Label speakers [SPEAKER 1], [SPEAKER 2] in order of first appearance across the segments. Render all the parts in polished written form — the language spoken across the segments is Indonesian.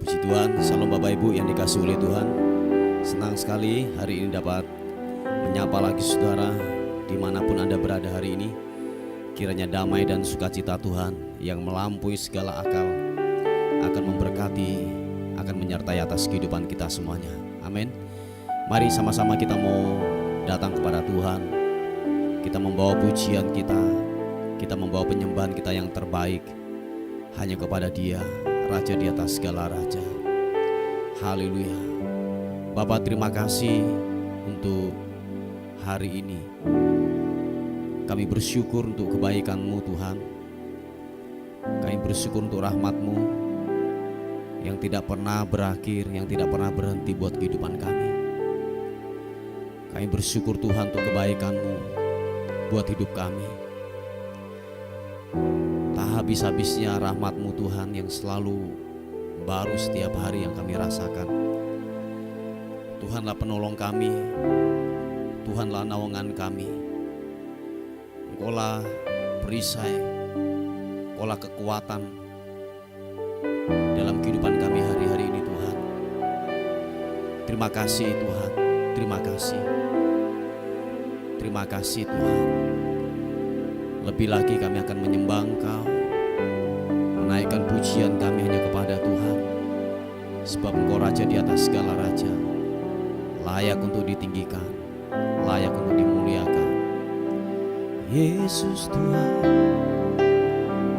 [SPEAKER 1] Puji Tuhan, salam Bapak Ibu yang dikasihi oleh Tuhan. Senang sekali hari ini dapat menyapa lagi saudara dimanapun Anda berada hari ini. Kiranya damai dan sukacita Tuhan yang melampaui segala akal akan memberkati, akan menyertai atas kehidupan kita semuanya. Amin. Mari sama-sama kita mau datang kepada Tuhan. Kita membawa pujian kita membawa penyembahan kita yang terbaik hanya kepada Dia, Raja di atas segala raja. Haleluya. Bapa, terima kasih untuk hari ini. Kami bersyukur untuk kebaikan-Mu Tuhan. Kami bersyukur untuk rahmat-Mu yang tidak pernah berakhir, yang tidak pernah berhenti buat kehidupan kami. Kami bersyukur Tuhan untuk kebaikan-Mu buat hidup kami. Tak habis-habisnya rahmat-Mu Tuhan yang selalu baru setiap hari yang kami rasakan. Tuhanlah penolong kami, Tuhanlah naungan kami. Engkaulah perisai, Engkaulah kekuatan dalam kehidupan kami hari-hari ini Tuhan. Terima kasih Tuhan, terima kasih. Terima kasih Tuhan. Lebih lagi kami akan menyembah Engkau, menaikkan pujian kami hanya kepada Tuhan. Sebab Engkau Raja di atas segala raja, layak untuk ditinggikan, layak untuk dimuliakan. Yesus Tuhan,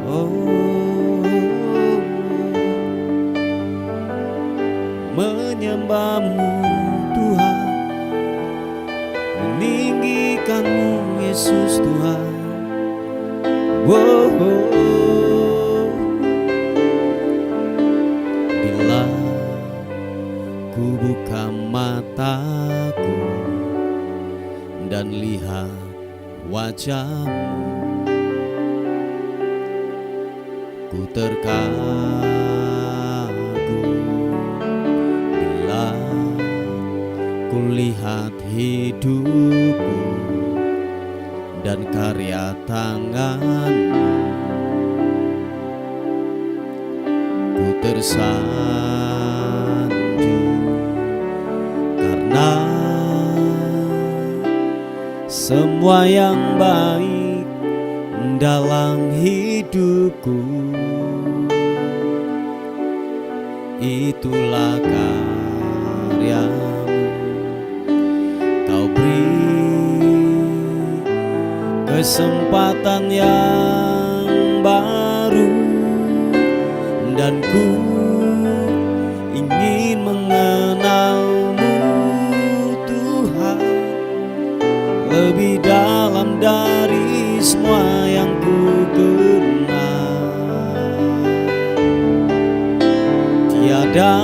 [SPEAKER 1] oh, menyembah-Mu Tuhan, meninggikan-Mu Yesus Tuhan. Bila ku buka mataku dan lihat wajah-Mu, ku terkagum. Bila ku lihat hidupku dan karya tangan-Mu, ku tersanjung karena semua yang baik dalam hidupku itulah karya-Mu. Kau beri kesempatan yang baru dan ku ingin mengenal-Mu Tuhan lebih dalam dari semua yang ku kenal. Tiada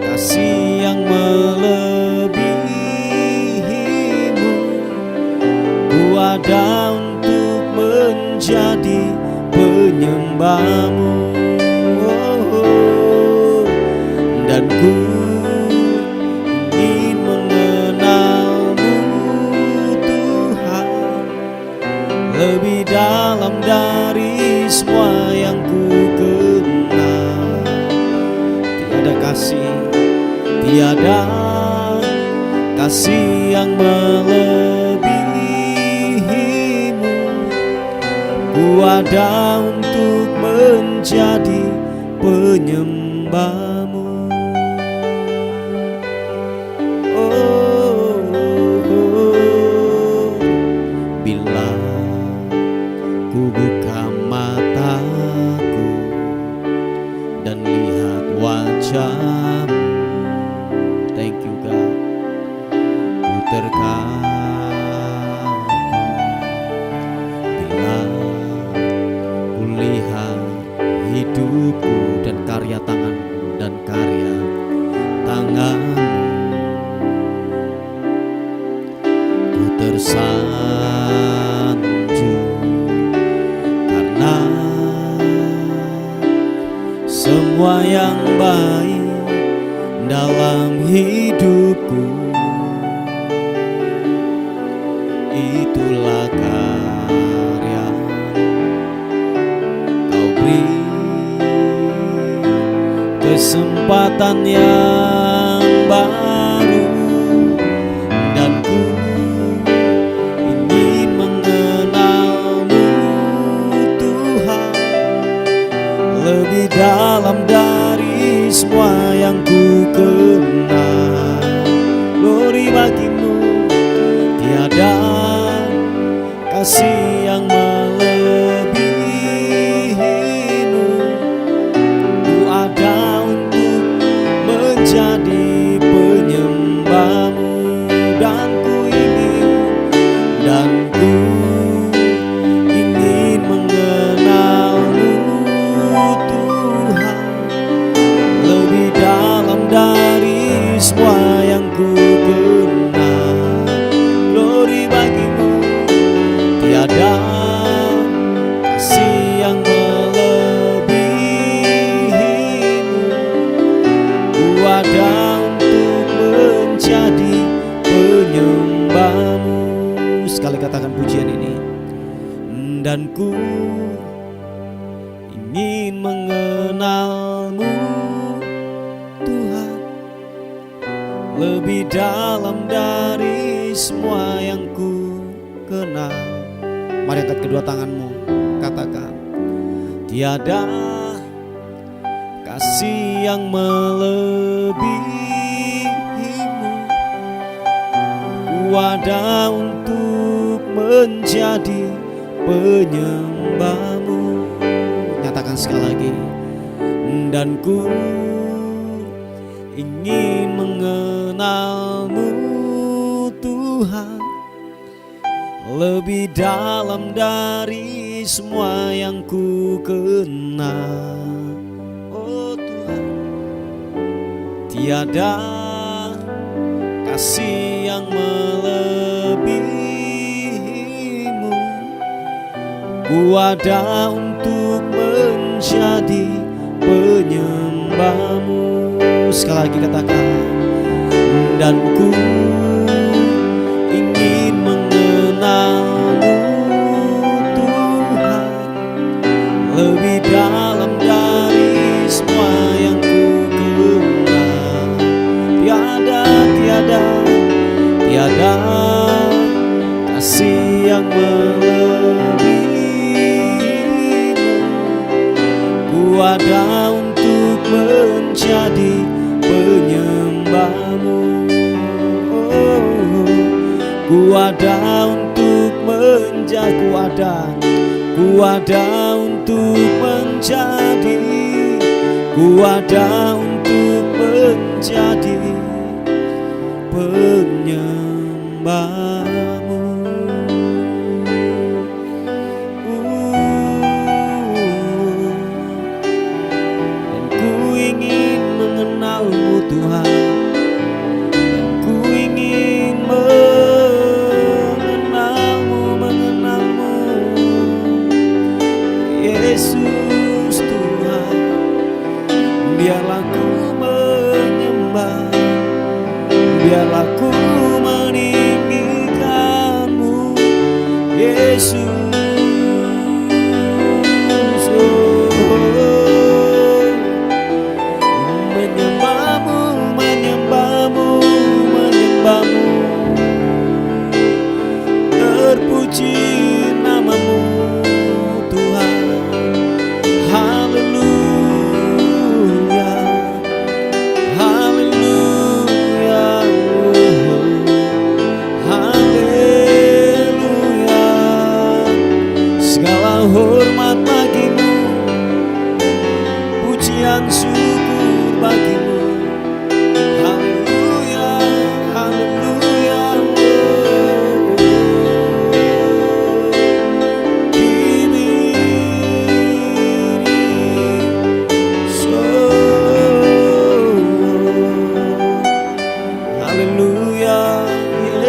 [SPEAKER 1] kasih yang melebihi-Mu. Ku ada untuk menjadi penyembah-Mu, dan ku ingin mengenal-Mu Tuhan lebih dalam dari semua yang ku kenal. Tiada kasih yang melebihi-Mu. Ku ada untuk menjadi penyembah-Mu. Bila ku buka mataku dan lihat wajah-Mu, thank you God, ku terkagum. Bila ku lihat hidupku dan karya tangan-Mu, ku tersanjung karena semua yang baik dalam hidupku itulah karya-Mu. Kau beri kesempatan yang baru, dan ku ingin mengenalmu Tuhan lebih dalam dari semua yang ku kenal. Glory bagimu, tiada kasih yang melebihimu. Ku ada untuk menjadi penyembahmu, dan ku ingin mengenalmu Tuhan lebih dalam dari semua yang ku kenal. Glory bagimu, tiada kasih yang melebihimu. Ku ada untuk menjadi penyembahmu. Sekali katakan pujian ini. Dan ku ingin mengenalmu Tuhan lebih dalam dari semua yang ku kenal. Mari angkat kedua tanganmu, katakan, tiada kasih yang melebihimu. Ku ada untuk menjadi penyembahmu. Nyatakan sekali lagi. Dan ku ingin mengenalmu Tuhan lebih dalam dari semua yang ku kenal. Oh Tuhan, tiada kasih yang melebihimu. Ku ada untuk menjadi penyembahmu. Sekali lagi katakan, dan ku ingin mengenalmu Tuhan lebih dalam dari semua yang ku kenal. Tiada kasih yang melebihimu. Ku ada untuk menjadi penyembahmu. Ku ada untuk menjadi, ku ada untuk menjadi, ku ada untuk menjadi penyembahmu. Dan ku ingin mengenalmu Tuhan, dan ku ingin mengenalmu Yesus Tuhan. Biarlah ku menyembah, biarlah ku meninggikanmu Yesus. Terpuji namamu Tuhan. Haleluya, haleluya, haleluya. Segala hormat bagimu, pujian syukur bagimu. Haleluya, haleluya.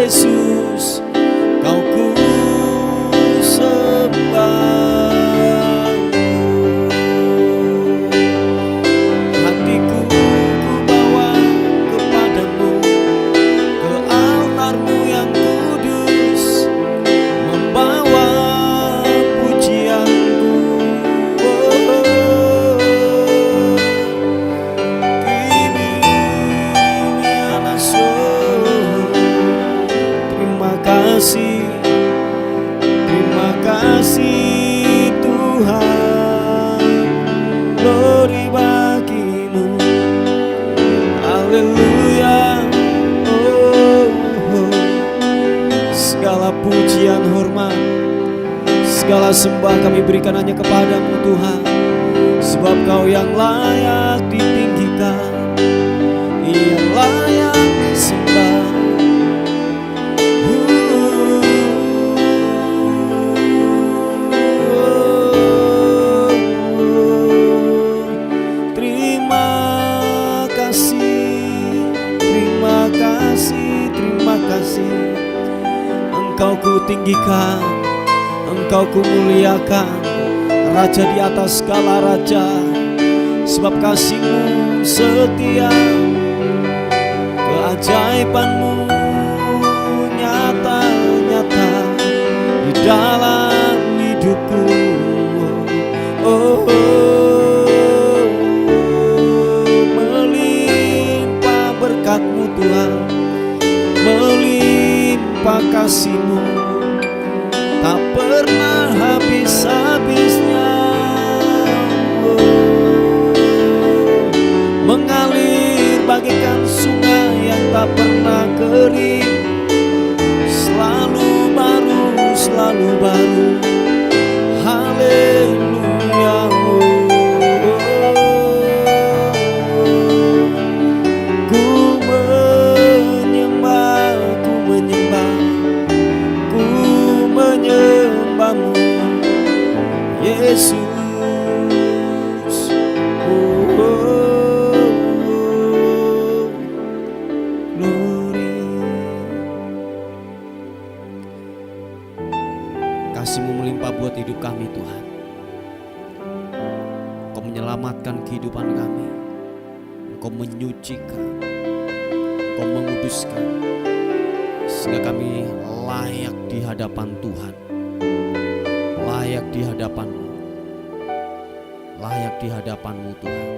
[SPEAKER 1] Yesus, kau ku sembah. Hatiku Segala sembah kami berikan hanya kepadamu Tuhan, sebab Kau yang layak ditinggikan, yang layak disembah. Terima kasih, Engkau ku tinggikan, Engkau ku muliakan, Raja di atas segala raja, sebab kasih-Mu setia, keajaiban-Mu nyata-nyata di dalam hidupku. Melimpah berkat-Mu Tuhan, melimpah kasih-Mu, tak pernah habis-habisnya. Mengalir bagaikan sungai yang tak pernah kering, selalu baru, selalu baru. Haleluya. Yesus, glory. Kasih-Mu melimpah buat hidup kami Tuhan. Engkau menyelamatkan kehidupan kami, Engkau menyucikan, Engkau menguduskan, sehingga kami layak di hadapan Tuhan, layak di hadapan-Mu, layak di hadapan-Mu Tuhan.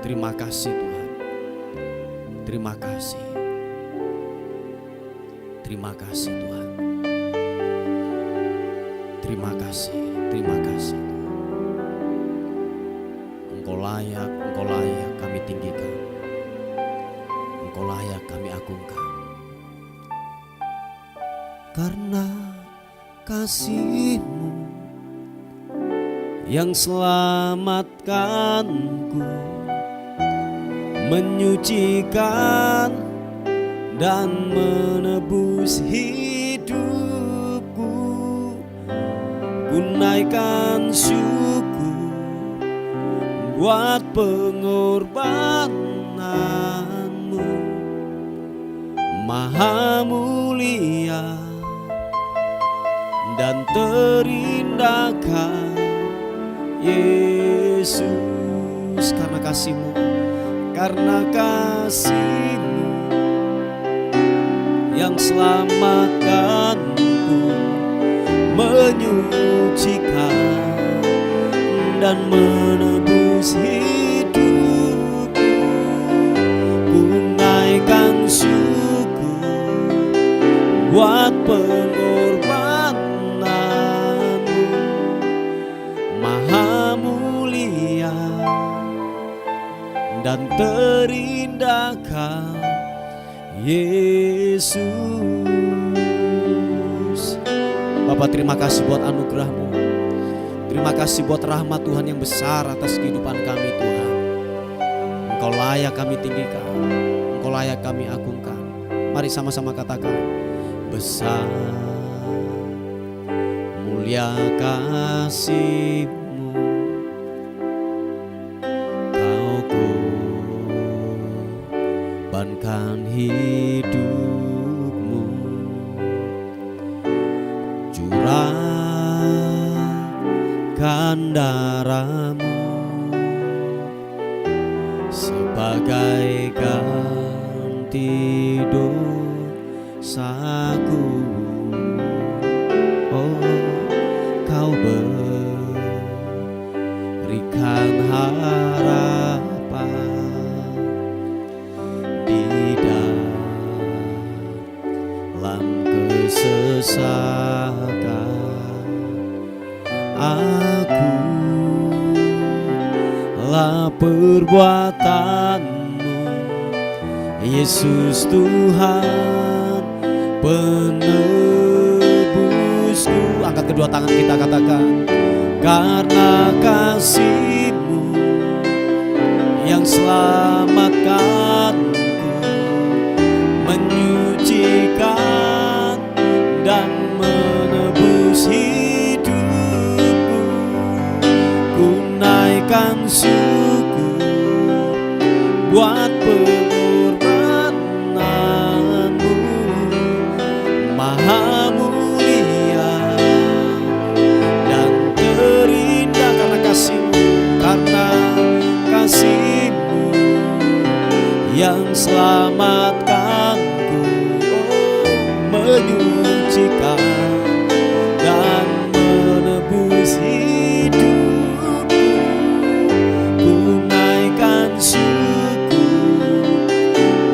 [SPEAKER 1] Terima kasih Tuhan, terima kasih, terima kasih Tuhan, terima kasih, terima kasih Tuhan. Engkau layak kami tinggikan, Engkau layak kami agungkan. Karena kasih-Mu yang selamatkanku, menyucikan dan menebus hidupku. Ku naikkan syukur buat pengorbanan-Mu, Maha mulia dan terindahkan Yesus. Karena kasih-Mu, karena kasih-Mu yang selamatkanku, menyucikan dan menebus hidupku. Ku naikkan syukur buat pengorbanan-Mu, Maha mulia dan terindahkan Yesus. Bapa, terima kasih buat anugerah-Mu, terima kasih buat rahmat Tuhan yang besar atas kehidupan kami Tuhan. Engkau layak kami tinggikan, Engkau layak kami agungkan. Mari sama-sama katakan, besar mulia kasih-Mu, Kau korbankan hidupmu, curahkan darah-Mu sebagai ganti dosaku. Kau berikan harapan di dalam kesesakan. Aku lah perbuatan-Mu, Yesus Tuhan penebusku. kedua tangan kita katakan, karena kasih-Mu yang selamatkanku, menyucikan dan menebus hidupku. Ku naikkan syukur buat pengorbanan-Mu, Maha mulia dan terindah. Karena kasih-Mu, karena kasih-Mu yang selamatkanku, menyucikan dan menebus hidupku. Ku naikkan syukur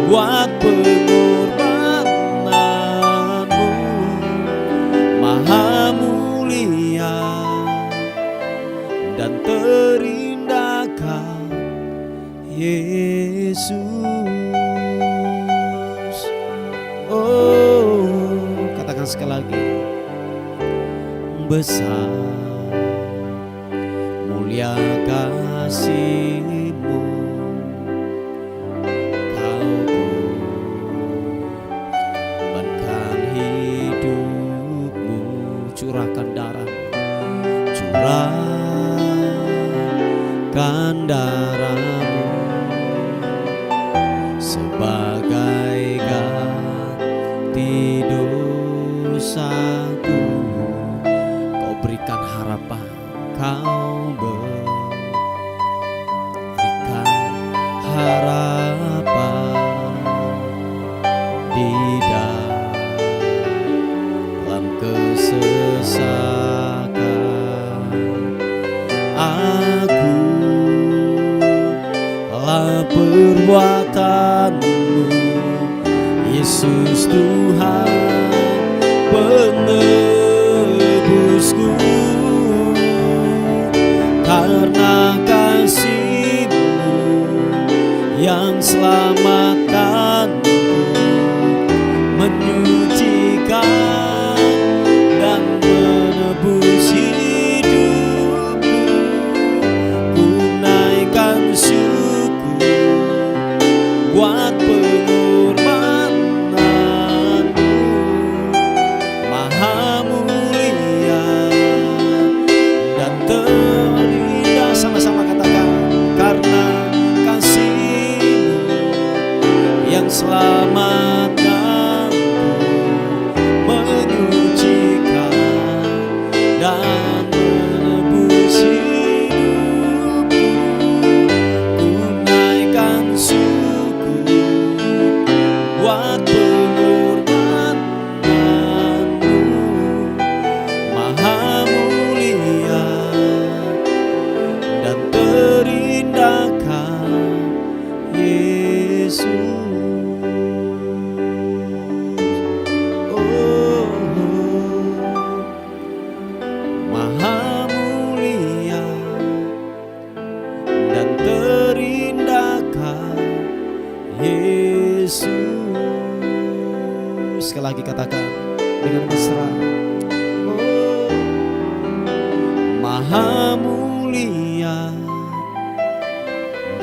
[SPEAKER 1] buat pengorbanan-Mu, Maha mulia dan terindahkan Yesus. Oh, katakan sekali lagi, besar mulia kasih-Mu, Kau korbankan hidupmu, curahkan darah-Mu, curahkan darah-Mu sebagai ganti dosaku. Kau berikan harapan, Kau berikan harapan di dalam kesesakan. Aku lah perbuatan-Mu, Yesus Tuhan penebusku. Karena kasih-Mu yang selamatkanku, menyucikan dan menebus hidupku. Ku naikkan syukur buat pengorbanan-Mu, Maha mulia dan terindah. Sama-sama katakan, karena kasih-Mu yang selamatkanku, menyucikan dan menebus hidupku. Ku naikkan syukur buat pengorbanan-Mu, Maha mulia dan terindahkan Yesus. Oh, Maha mulia dan terindahkan Yesus. Sekali lagi katakan dengan mesra, oh, Maha mulia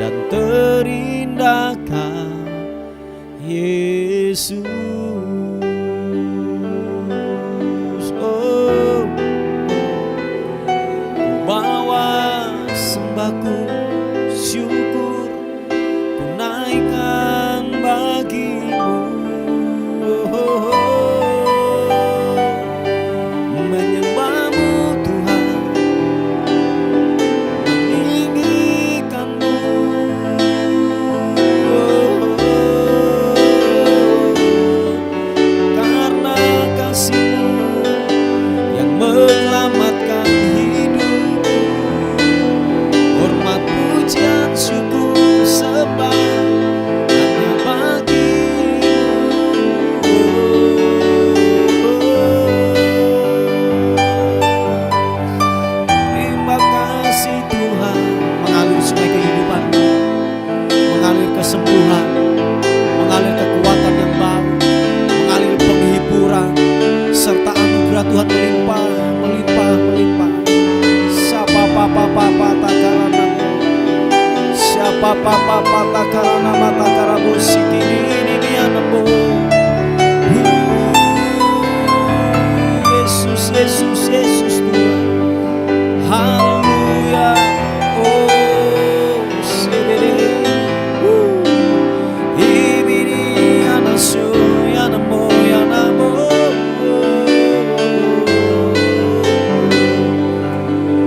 [SPEAKER 1] dan terindahkan Yesus. Oh, ku bawa sembahku syukur, ku naikkan bagi-Mu. Oh, menyembah-Mu Tuhan, meninggikan-Mu. Karena kasih-Mu yang menyelamatkan hidupku, hormat pujian syukur papa pata karana mata karabusi ini anamo. Yesus, Yesus, Yesus Tuhan. Haleluya. Oh, sedere. Ibiri anasu yanamo yanamo.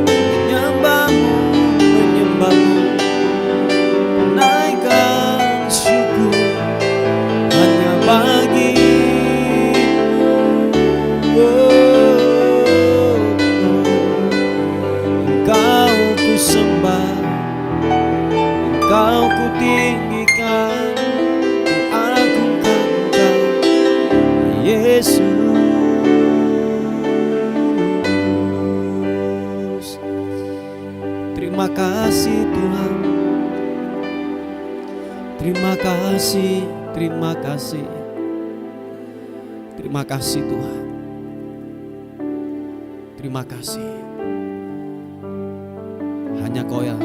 [SPEAKER 1] Menyembahmu, menyembahmu. Naikkan syukur hanya bagimu. Engkau ku sembah, Engkau ku tinggikan, ku agungkan Engkau, Yesus. Terima kasih Tuhan. Terima kasih, terima kasih. Terima kasih Tuhan. Terima kasih. Hanya Kau yang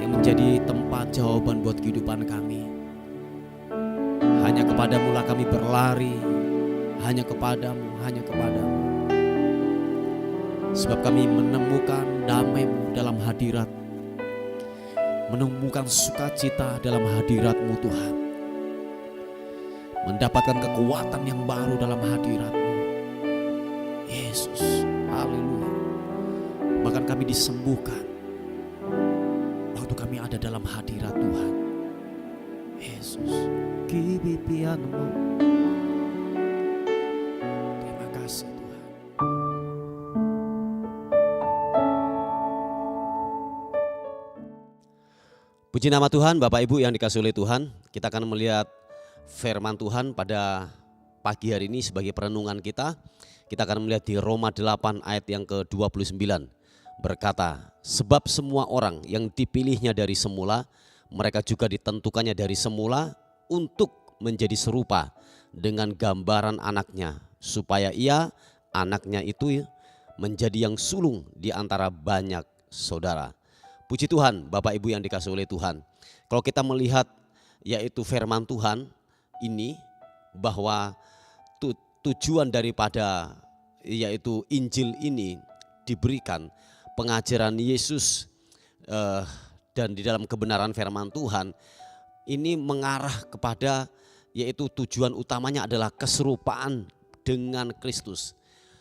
[SPEAKER 1] menjadi tempat jawaban buat kehidupan kami. Hanya kepadamu lah kami berlari. Hanya kepadamu, hanya kepadamu. Sebab kami menemukan damai-Mu dalam hadirat. Menemukan sukacita dalam hadirat-Mu Tuhan. Mendapatkan kekuatan yang baru dalam hadirat-Mu. Yesus, haleluya. Bahkan kami disembuhkan waktu kami ada dalam hadirat Tuhan. Yesus, kibipianmu. Terima kasih Tuhan. Puji nama Tuhan, Bapak Ibu yang dikasihi oleh Tuhan. Kita akan melihat firman Tuhan pada pagi hari ini sebagai perenungan kita. Kita akan melihat di Roma 8 ayat yang ke-29. Berkata, sebab semua orang yang dipilihnya dari semula, mereka juga ditentukannya dari semula untuk menjadi serupa dengan gambaran anaknya, supaya ia, anaknya itu menjadi yang sulung di antara banyak saudara. Puji Tuhan, Bapak Ibu yang dikasihi oleh Tuhan. Kalau kita melihat yaitu firman Tuhan ini, bahwa tujuan daripada yaitu Injil ini diberikan pengajaran Yesus dan di dalam kebenaran firman Tuhan ini mengarah kepada yaitu tujuan utamanya adalah keserupaan dengan Kristus.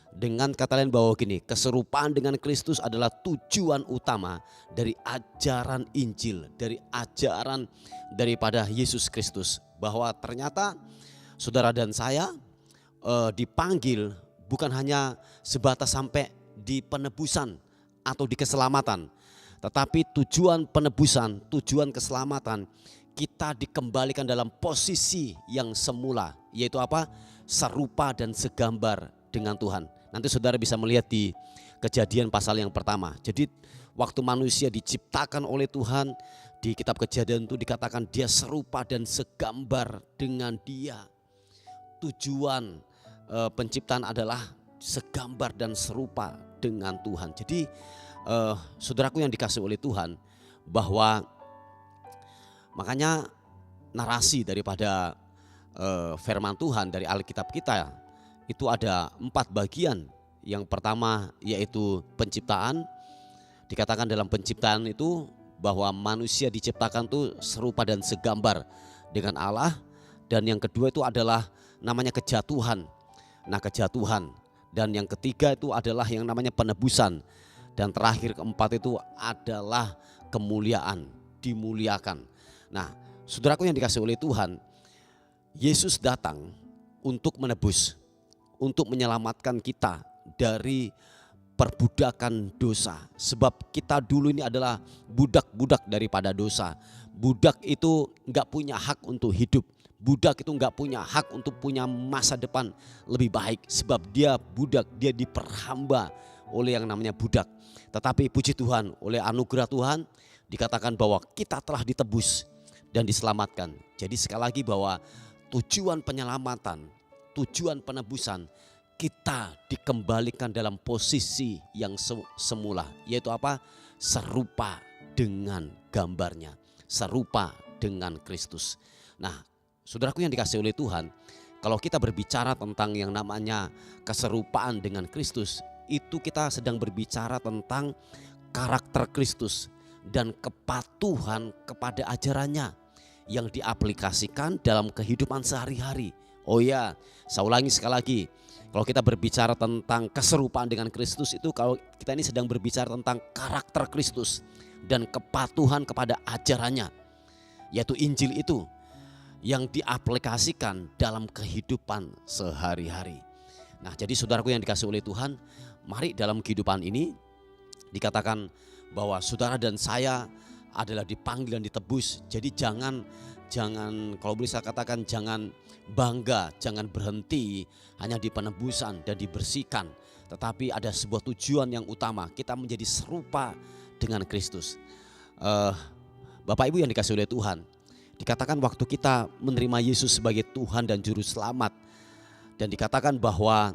[SPEAKER 1] Dengan kata lain bahwa gini, keserupaan dengan Kristus adalah tujuan utama dari ajaran Injil, dari ajaran daripada Yesus Kristus. Bahwa ternyata saudara dan saya dipanggil bukan hanya sebatas sampai di penebusan atau di keselamatan. Tetapi tujuan penebusan, tujuan keselamatan, kita dikembalikan dalam posisi yang semula. Yaitu apa? Serupa dan segambar dengan Tuhan. Nanti saudara bisa melihat di Kejadian pasal yang pertama. Jadi waktu manusia diciptakan oleh Tuhan, di kitab Kejadian itu dikatakan dia serupa dan segambar dengan Dia. Tujuan penciptaan adalah segambar dan serupa dengan Tuhan. Jadi saudaraku yang dikasihi oleh Tuhan, bahwa makanya narasi daripada firman Tuhan dari Alkitab kita itu ada 4 bagian. Yang pertama yaitu penciptaan. Dikatakan dalam penciptaan itu bahwa manusia diciptakan itu serupa dan segambar dengan Allah. Dan yang kedua itu adalah namanya kejatuhan. Nah, kejatuhan. Dan yang ketiga itu adalah yang namanya penebusan. Dan terakhir keempat itu adalah kemuliaan, dimuliakan. Nah, saudaraku yang dikasihi oleh Tuhan, Yesus datang untuk menebus, untuk menyelamatkan kita dari perbudakan dosa. Sebab kita dulu ini adalah budak-budak daripada dosa. Budak itu enggak punya hak untuk hidup. Budak itu enggak punya hak untuk punya masa depan lebih baik. Sebab dia budak, dia diperhamba oleh yang namanya budak. Tetapi puji Tuhan, oleh anugerah Tuhan dikatakan bahwa kita telah ditebus dan diselamatkan. Jadi sekali lagi bahwa tujuan penyelamatan, tujuan penebusan, kita dikembalikan dalam posisi yang semula. Yaitu apa? Serupa dengan gambarnya. serupa dengan Kristus. Nah, saudaraku yang dikasihi oleh Tuhan, kalau kita berbicara tentang yang namanya keserupaan dengan Kristus, itu kita sedang berbicara tentang karakter Kristus dan kepatuhan kepada ajarannya yang diaplikasikan dalam kehidupan sehari-hari. Oh ya, saya ulangi sekali lagi. Kalau kita berbicara tentang keserupaan dengan Kristus, itu kalau kita ini sedang berbicara tentang karakter Kristus dan kepatuhan kepada ajarannya, yaitu Injil itu yang diaplikasikan dalam kehidupan sehari-hari. Nah, jadi saudaraku yang dikasihi oleh Tuhan, mari dalam kehidupan ini dikatakan bahwa saudara dan saya adalah dipanggil dan ditebus. Jadi jangan kalau boleh saya katakan, jangan bangga, jangan berhenti hanya di penebusan dan dibersihkan, tetapi ada sebuah tujuan yang utama, kita menjadi serupa dengan Kristus. Bapak Ibu yang dikasihi oleh Tuhan, dikatakan waktu kita menerima Yesus sebagai Tuhan dan Juru Selamat, dan dikatakan bahwa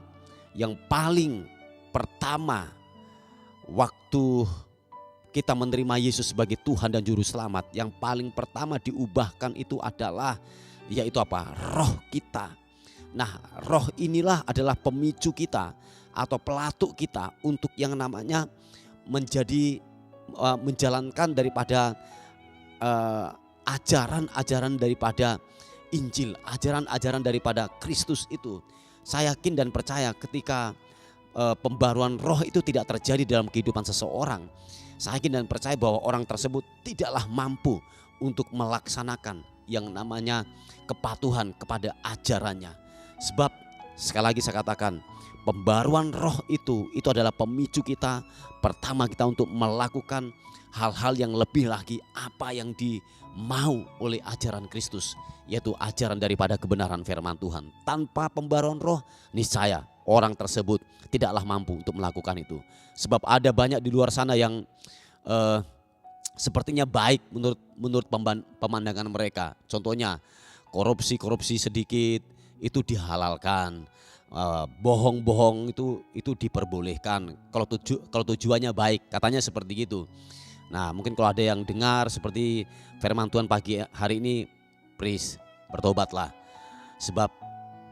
[SPEAKER 1] yang paling pertama waktu kita menerima Yesus sebagai Tuhan dan Juru Selamat, yang paling pertama diubahkan itu adalah yaitu apa? Roh kita. Nah, roh inilah adalah pemicu kita atau pelatuk kita untuk yang namanya menjalankan daripada ajaran-ajaran daripada Injil, ajaran-ajaran daripada Kristus itu. Saya yakin dan percaya ketika pembaruan roh itu tidak terjadi dalam kehidupan seseorang, saya yakin dan percaya bahwa orang tersebut tidaklah mampu untuk melaksanakan yang namanya kepatuhan kepada ajarannya. Sebab sekali lagi saya katakan, pembaruan roh itu adalah pemicu kita pertama kita untuk melakukan hal-hal yang lebih lagi apa yang dimau oleh ajaran Kristus, yaitu ajaran daripada kebenaran firman Tuhan. Tanpa pembaruan roh, niscaya orang tersebut tidaklah mampu untuk melakukan itu. Sebab ada banyak di luar sana yang sepertinya baik menurut pemandangan mereka. Contohnya korupsi sedikit itu dihalalkan, bohong-bohong itu diperbolehkan kalau tujuannya baik, katanya seperti itu. Nah, mungkin kalau ada yang dengar seperti firman Tuhan pagi hari ini, please bertobatlah. Sebab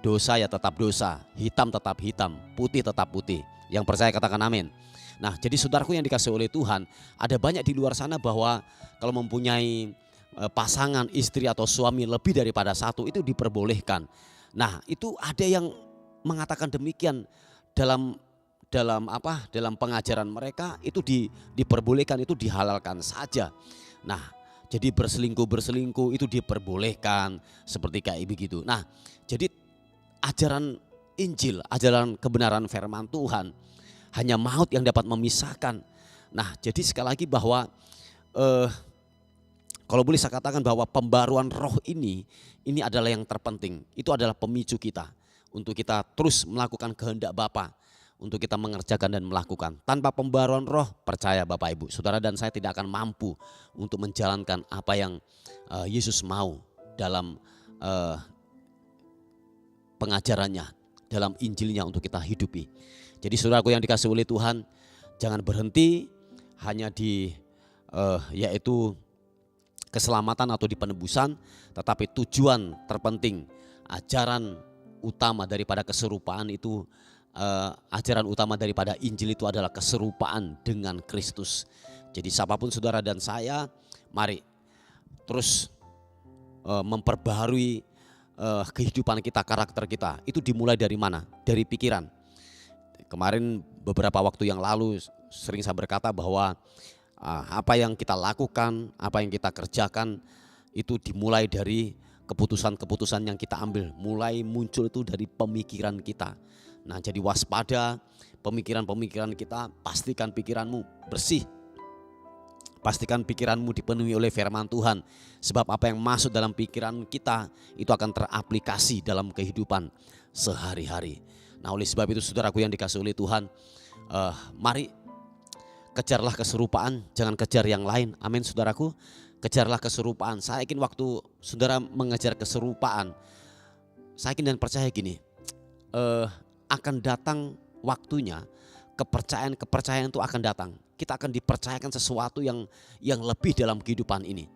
[SPEAKER 1] dosa ya tetap dosa, hitam tetap hitam, putih tetap putih. Yang percaya katakan amin. Nah, jadi saudaraku yang dikasihi oleh Tuhan, ada banyak di luar sana bahwa kalau mempunyai pasangan, istri atau suami lebih daripada satu itu diperbolehkan. Nah, itu ada yang mengatakan demikian dalam pengajaran mereka, itu diperbolehkan, itu dihalalkan saja. Nah, jadi berselingkuh itu diperbolehkan seperti kayak begitu. Nah, jadi ajaran Injil, ajaran kebenaran firman Tuhan, hanya maut yang dapat memisahkan. Nah, jadi sekali lagi bahwa kalau boleh saya katakan bahwa pembaruan roh ini adalah yang terpenting. Itu adalah pemicu kita untuk kita terus melakukan kehendak Bapa, untuk kita mengerjakan dan melakukan. Tanpa pembaruan roh, percaya Bapak Ibu, saudara dan saya tidak akan mampu untuk menjalankan apa yang Yesus mau dalam pengajarannya, dalam Injilnya untuk kita hidupi. Jadi saudaraku yang dikasihi oleh Tuhan, jangan berhenti hanya di yaitu keselamatan atau di penebusan, tetapi tujuan terpenting, ajaran utama daripada keserupaan itu, ajaran utama daripada Injil itu adalah keserupaan dengan Kristus. Jadi siapapun saudara dan saya, mari terus memperbaharui kehidupan kita, karakter kita. Itu dimulai dari mana? Dari pikiran. Kemarin beberapa waktu yang lalu sering saya berkata bahwa apa yang kita lakukan, apa yang kita kerjakan itu dimulai dari keputusan-keputusan yang kita ambil. Mulai muncul itu dari pemikiran kita. Nah, jadi waspada pemikiran-pemikiran kita, pastikan pikiranmu bersih. Pastikan pikiranmu dipenuhi oleh firman Tuhan. Sebab apa yang masuk dalam pikiran kita itu akan teraplikasi dalam kehidupan sehari-hari. Nah, oleh sebab itu saudaraku yang dikasihi oleh Tuhan, mari kejarlah keserupaan, jangan kejar yang lain. Amin saudaraku, kejarlah keserupaan. Saya yakin waktu saudara mengejar keserupaan, saya yakin dan percaya gini, akan datang waktunya, kepercayaan itu akan datang. Kita akan dipercayakan sesuatu yang lebih dalam kehidupan ini.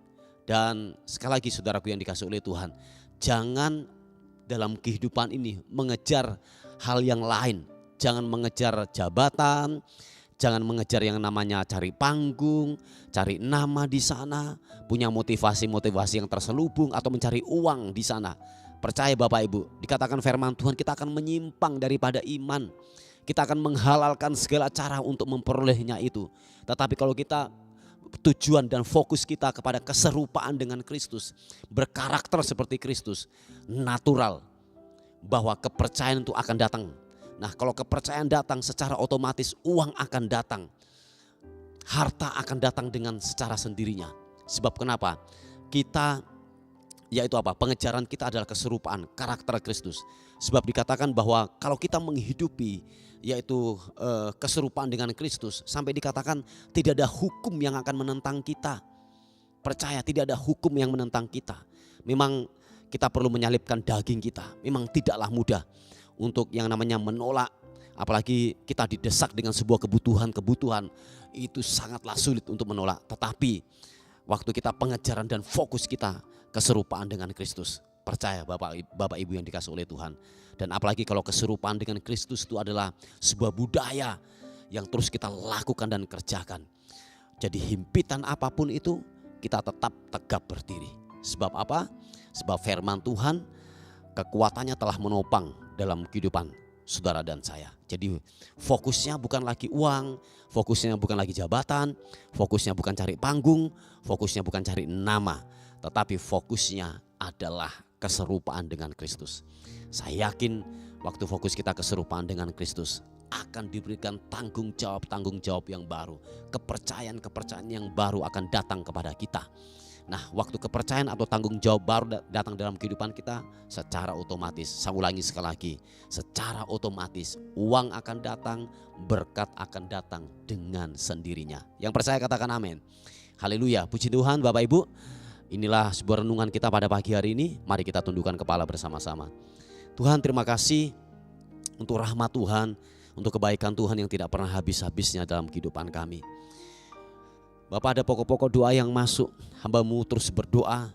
[SPEAKER 1] Dan sekali lagi saudaraku yang dikasihi oleh Tuhan, jangan dalam kehidupan ini mengejar hal yang lain. Jangan mengejar jabatan, jangan mengejar yang namanya cari panggung, cari nama di sana, punya motivasi-motivasi yang terselubung atau mencari uang di sana. Percaya Bapak Ibu, dikatakan firman Tuhan, kita akan menyimpang daripada iman. Kita akan menghalalkan segala cara untuk memperolehnya itu. Tetapi kalau kita tujuan dan fokus kita kepada keserupaan dengan Kristus, berkarakter seperti Kristus, natural bahwa kepercayaan itu akan datang. Nah, kalau kepercayaan datang, secara otomatis uang akan datang. Harta akan datang dengan secara sendirinya. Sebab kenapa? Kita, yaitu apa? Pengejaran kita adalah keserupaan karakter Kristus. Sebab dikatakan bahwa kalau kita menghidupi yaitu keserupaan dengan Kristus, sampai dikatakan tidak ada hukum yang akan menentang kita. Percaya, tidak ada hukum yang menentang kita. Memang kita perlu menyalipkan daging kita. Memang tidaklah mudah untuk yang namanya menolak, apalagi kita didesak dengan sebuah kebutuhan itu sangatlah sulit untuk menolak. Tetapi waktu kita pengejaran dan fokus kita keserupaan dengan Kristus, percaya Bapak Ibu yang dikasihi oleh Tuhan. Dan apalagi kalau keserupaan dengan Kristus itu adalah sebuah budaya yang terus kita lakukan dan kerjakan. Jadi himpitan apapun itu kita tetap tegap berdiri. Sebab apa? Sebab firman Tuhan kekuatannya telah menopang dalam kehidupan saudara dan saya. Jadi fokusnya bukan lagi uang, fokusnya bukan lagi jabatan, fokusnya bukan cari panggung, fokusnya bukan cari nama, tetapi fokusnya adalah keserupaan dengan Kristus. Saya yakin waktu fokus kita keserupaan dengan Kristus akan diberikan tanggung jawab yang baru, kepercayaan yang baru akan datang kepada kita. Nah, waktu kepercayaan atau tanggung jawab baru datang dalam kehidupan kita, secara otomatis, saya ulangi sekali lagi, secara otomatis uang akan datang, berkat akan datang dengan sendirinya. Yang percaya katakan amin. Haleluya, puji Tuhan Bapak Ibu. Inilah sebuah renungan kita pada pagi hari ini. Mari kita tundukkan kepala bersama-sama. Tuhan, terima kasih untuk rahmat Tuhan, untuk kebaikan Tuhan yang tidak pernah habis-habisnya dalam kehidupan kami. Bapak, ada pokok-pokok doa yang masuk. Hamba-Mu terus berdoa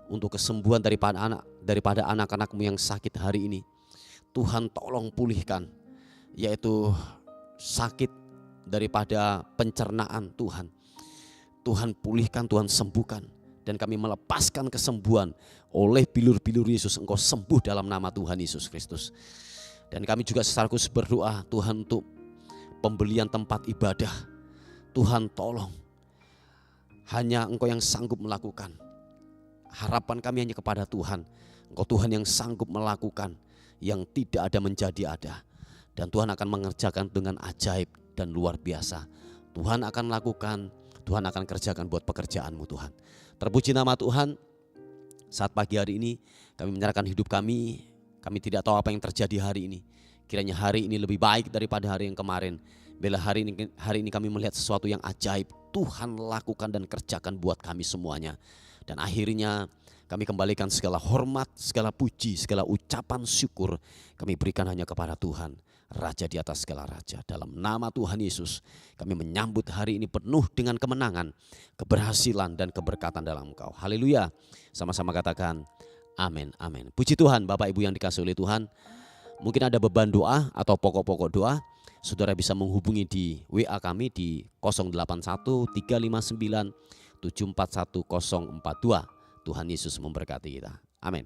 [SPEAKER 1] untuk kesembuhan daripada anak-anak-Mu yang sakit hari ini. Tuhan tolong pulihkan, yaitu sakit daripada pencernaan Tuhan. Tuhan pulihkan, Tuhan sembuhkan. Dan kami melepaskan kesembuhan oleh bilur-bilur Yesus. Engkau sembuh dalam nama Tuhan Yesus Kristus. Dan kami juga secara khusus berdoa Tuhan untuk pembelian tempat ibadah. Tuhan tolong, hanya Engkau yang sanggup melakukan. Harapan kami hanya kepada Tuhan. Engkau Tuhan yang sanggup melakukan yang tidak ada menjadi ada. Dan Tuhan akan mengerjakan dengan ajaib dan luar biasa. Tuhan akan lakukan, Tuhan akan kerjakan buat pekerjaan-Mu Tuhan. Terpuji nama Tuhan. Saat pagi hari ini kami menyerahkan hidup kami. Kami tidak tahu apa yang terjadi hari ini. Kiranya hari ini lebih baik daripada hari yang kemarin. Bila hari ini kami melihat sesuatu yang ajaib, Tuhan lakukan dan kerjakan buat kami semuanya. Dan akhirnya kami kembalikan segala hormat, segala puji, segala ucapan syukur kami berikan hanya kepada Tuhan, Raja di atas segala raja. Dalam nama Tuhan Yesus kami menyambut hari ini penuh dengan kemenangan, keberhasilan dan keberkatan dalam Engkau. Haleluya. Sama-sama katakan amin, amin. Puji Tuhan Bapak Ibu yang dikasihi oleh Tuhan. Mungkin ada beban doa atau pokok-pokok doa, saudara bisa menghubungi di WA kami di 081 359 741042. Tuhan Yesus memberkati kita.